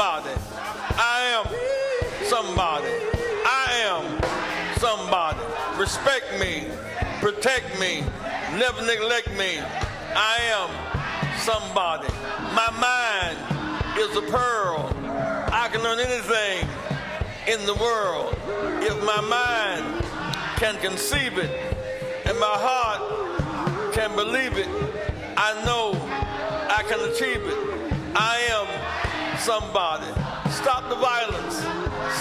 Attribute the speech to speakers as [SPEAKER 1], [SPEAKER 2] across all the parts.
[SPEAKER 1] somebody. I am somebody. I am somebody. Respect me, protect me, never neglect me. I am somebody. My mind is a pearl. I can learn anything in the world if my mind can conceive it and my heart can believe it. I know I can achieve it. I am somebody. Stop the violence.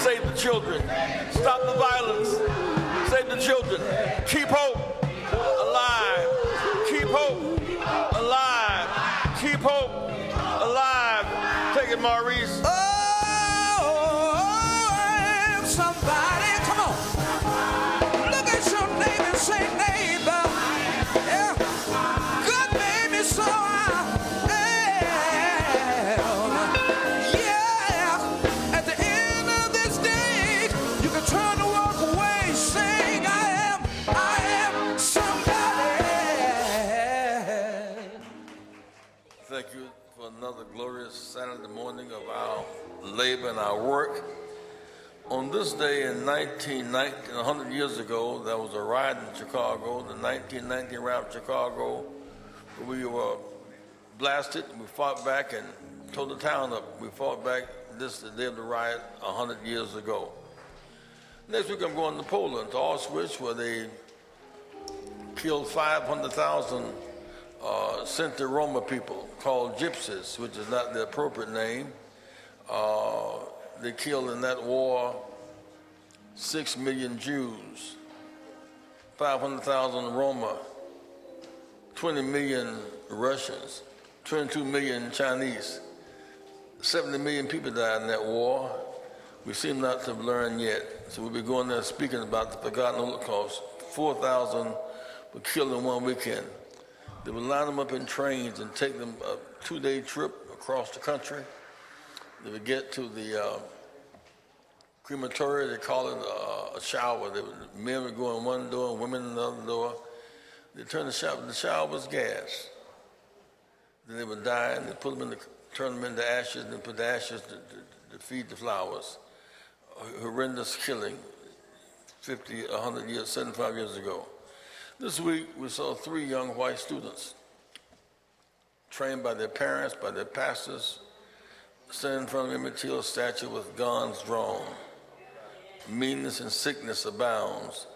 [SPEAKER 1] Save the children. Stop the violence. Save the children. Keep hope alive. Keep hope alive. Keep hope alive. Take it, Maurice.
[SPEAKER 2] Oh, I am somebody. Come on. Look at your neighbor and say, neighbor. Yeah. God made me so I am. Yeah. At the end of this day, you can turn to walk away saying, I am somebody.
[SPEAKER 1] Thank you for another glorious Saturday morning of our labor and our work. On this day in 1919, 100 years ago, there was a riot in Chicago, the 1919 riot in Chicago. We were blasted. We fought back and tore the town up. We fought back this the day of the riot 100 years ago. Next week I'm going to Poland, to Auschwitz, where they killed 500,000 Sinti Roma people called gypsies, which is not the appropriate name. They killed in that war 6 million Jews, 500,000 Roma, 20 million Russians, 22 million Chinese. 70 million people died in that war. We seem not to have learned yet. So we'll be going there speaking about the forgotten Holocaust. 4,000 were killed in one weekend. They would line them up in trains and take them a 2-day trip across the country. They would get to the crematory, they call it a shower. Men would go in one door, women in the other door. They turned the shower was gas. Then they would die, and they turn them into ashes, and put the ashes to feed the flowers. A horrendous killing, 50, 100 years, 75 years ago. This week, we saw 3 young white students trained by their parents, by their pastors, stand in front of Emmett Till's statue with guns drawn. Meanness and sickness abounds.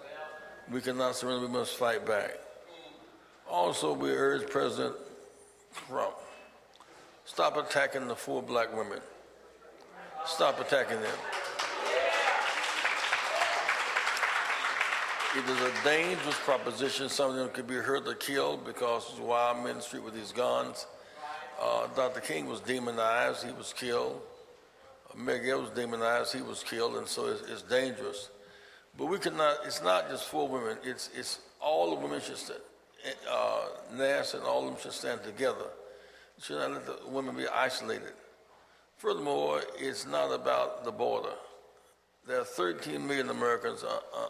[SPEAKER 1] We cannot surrender, we must fight back. Also, we urge President Trump, stop attacking the 4 black women. Stop attacking them. It is a dangerous proposition. Some of them could be hurt or killed because there's wild men in the street with these guns. Dr. King was demonized, he was killed. Miguel was demonized, he was killed, and so it's dangerous. But we cannot, it's not just 4 women, it's all the women should stand, NAS and all of them should stand together. We should not let the women be isolated. Furthermore, it's not about the border. There are 13 million Americans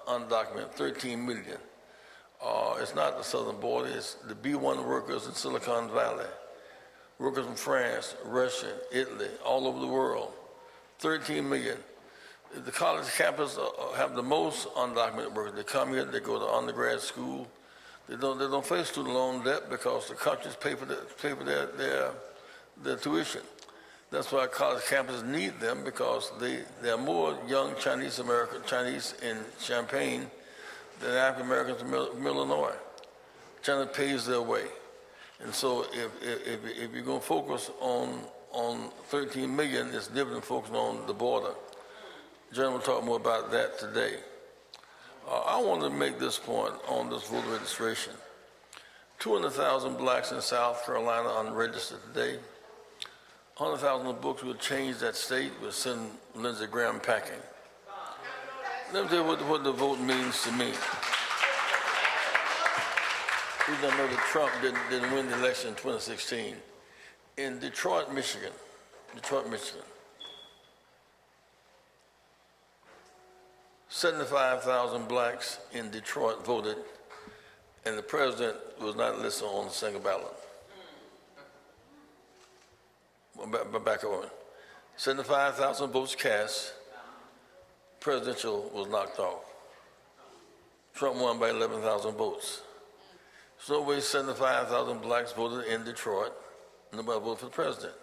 [SPEAKER 1] undocumented, 13 million. It's not the southern border, it's the B1 workers in Silicon Valley, workers from France, Russia, Italy, all over the world. 13 million. The college campus have the most undocumented workers. They come here, they go to undergrad school. They don't face student loan debt because the countries pay for their tuition. That's why college campuses need them, because there are more young Chinese in Champaign than African Americans from Illinois. China pays their way. And so if you're going to focus on 13 million, it's different than focusing on the border. John will talk more about that today. I want to make this point on this voter registration. 200,000 blacks in South Carolina unregistered today. 100,000 of books will change that state, will send Lindsey Graham packing. Let me tell you what the vote means to me. We don't know that Trump didn't win the election in 2016. In Detroit, Michigan, 75,000 blacks in Detroit voted, and the president was not listed on the single ballot. Back over. 75,000 votes cast. Presidential was knocked off. Trump won by 11,000 votes. So we 75,000 blacks voted in Detroit. Nobody voted for the president.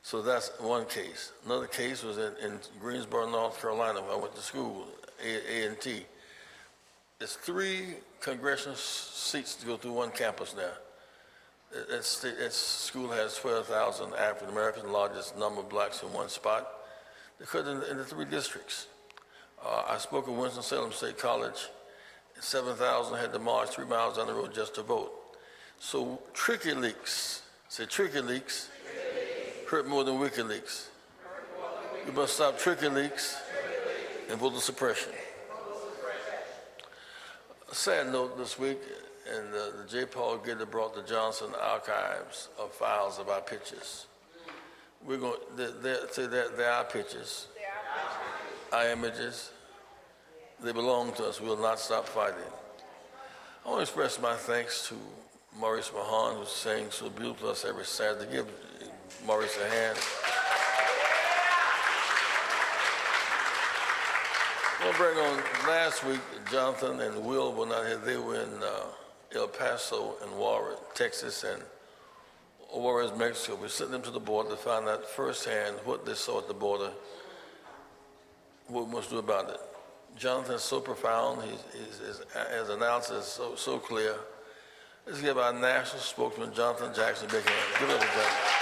[SPEAKER 1] So that's one case. Another case was in Greensboro, North Carolina, where I went to school, A&T. There's 3 congressional seats to go through one campus now. That school has 12,000 African Americans, the largest number of blacks in one spot. They cut in the 3 districts. I spoke at Winston-Salem State College. 7,000 had to march 3 miles down the road just to vote. So tricky leaks, hurt more than WikiLeaks. You must stop tricky leaks and voter suppression. A sad note this week, and the J. Paul Getty brought the Johnson archives of files of our pictures. We're going to say that they're our pictures, our images. They belong to us. We will not stop fighting. I want to express my thanks to Maurice Mahan, who sings so beautiful to us every Saturday. Give Maurice a hand. We'll bring on last week, Jonathan and Will were not here. They were in El Paso and Juarez, Texas, and Juarez, Mexico. We sent them to the border to find out firsthand what they saw at the border, what we must do about it. Jonathan is so profound. His analysis is so clear. Let's give our national spokesman, Jonathan Jackson, a big hand. Give it up, Jonathan.